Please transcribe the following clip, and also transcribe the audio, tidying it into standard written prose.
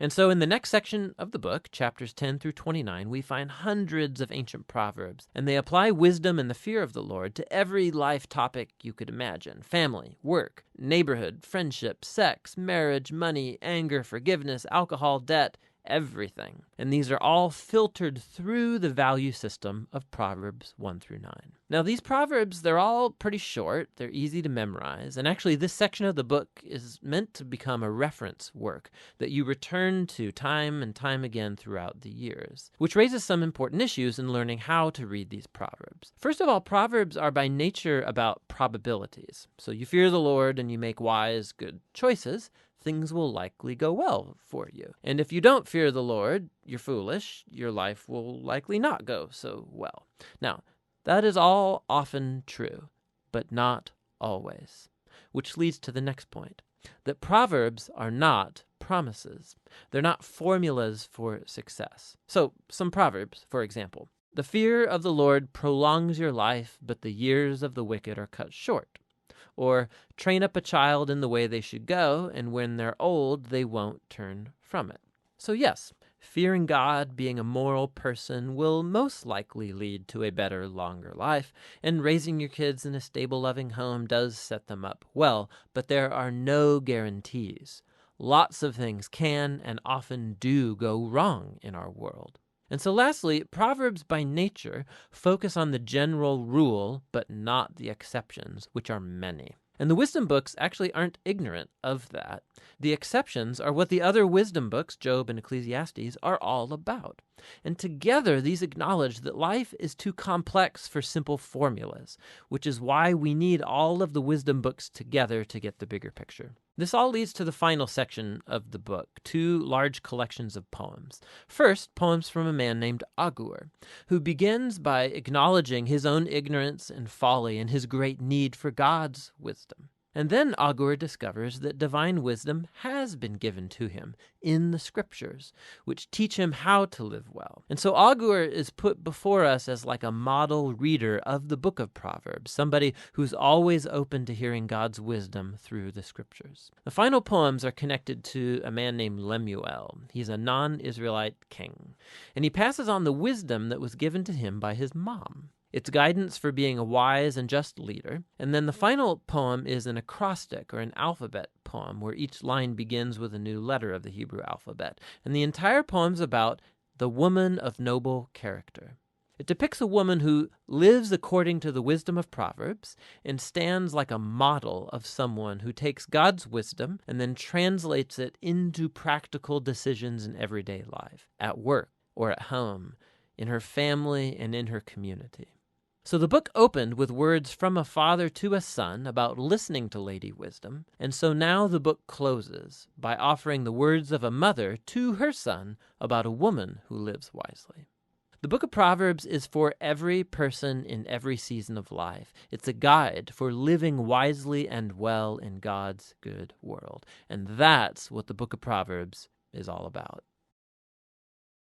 And so in the next section of the book, chapters 10 through 29, we find hundreds of ancient proverbs, and they apply wisdom and the fear of the Lord to every life topic you could imagine: family, work, neighborhood, friendship, sex, marriage, money, anger, forgiveness, alcohol, debt, everything. And these are all filtered through the value system of Proverbs 1 through 9. Now, these Proverbs, they're all pretty short, they're easy to memorize, and actually this section of the book is meant to become a reference work that you return to time and time again throughout the years, which raises some important issues in learning how to read these Proverbs. First of all, Proverbs are by nature about probabilities. So you fear the Lord and you make wise, good choices, things will likely go well for you. And if you don't fear the Lord, you're foolish, your life will likely not go so well. Now, that is all often true, but not always. Which leads to the next point, that Proverbs are not promises. They're not formulas for success. So, some Proverbs, for example. The fear of the Lord prolongs your life, but the years of the wicked are cut short. Or, train up a child in the way they should go, and when they're old, they won't turn from it. So yes, fearing God, being a moral person, will most likely lead to a better, longer life, and raising your kids in a stable, loving home does set them up well, but there are no guarantees. Lots of things can and often do go wrong in our world. And so lastly, Proverbs by nature focus on the general rule, but not the exceptions, which are many. And the wisdom books actually aren't ignorant of that. The exceptions are what the other wisdom books, Job and Ecclesiastes, are all about. And together, these acknowledge that life is too complex for simple formulas, which is why we need all of the wisdom books together to get the bigger picture. This all leads to the final section of the book, two large collections of poems. First, poems from a man named Agur, who begins by acknowledging his own ignorance and folly and his great need for God's wisdom. And then Agur discovers that divine wisdom has been given to him in the scriptures, which teach him how to live well. And so Agur is put before us as like a model reader of the book of Proverbs, somebody who's always open to hearing God's wisdom through the scriptures. The final poems are connected to a man named Lemuel. He's a non-Israelite king, and he passes on the wisdom that was given to him by his mom. It's guidance for being a wise and just leader. And then the final poem is an acrostic or an alphabet poem where each line begins with a new letter of the Hebrew alphabet. And the entire poem's about the woman of noble character. It depicts a woman who lives according to the wisdom of Proverbs and stands like a model of someone who takes God's wisdom and then translates it into practical decisions in everyday life, at work or at home, in her family and in her community. So the book opened with words from a father to a son about listening to Lady Wisdom, and so now the book closes by offering the words of a mother to her son about a woman who lives wisely. The book of Proverbs is for every person in every season of life. It's a guide for living wisely and well in God's good world, and that's what the book of Proverbs is all about.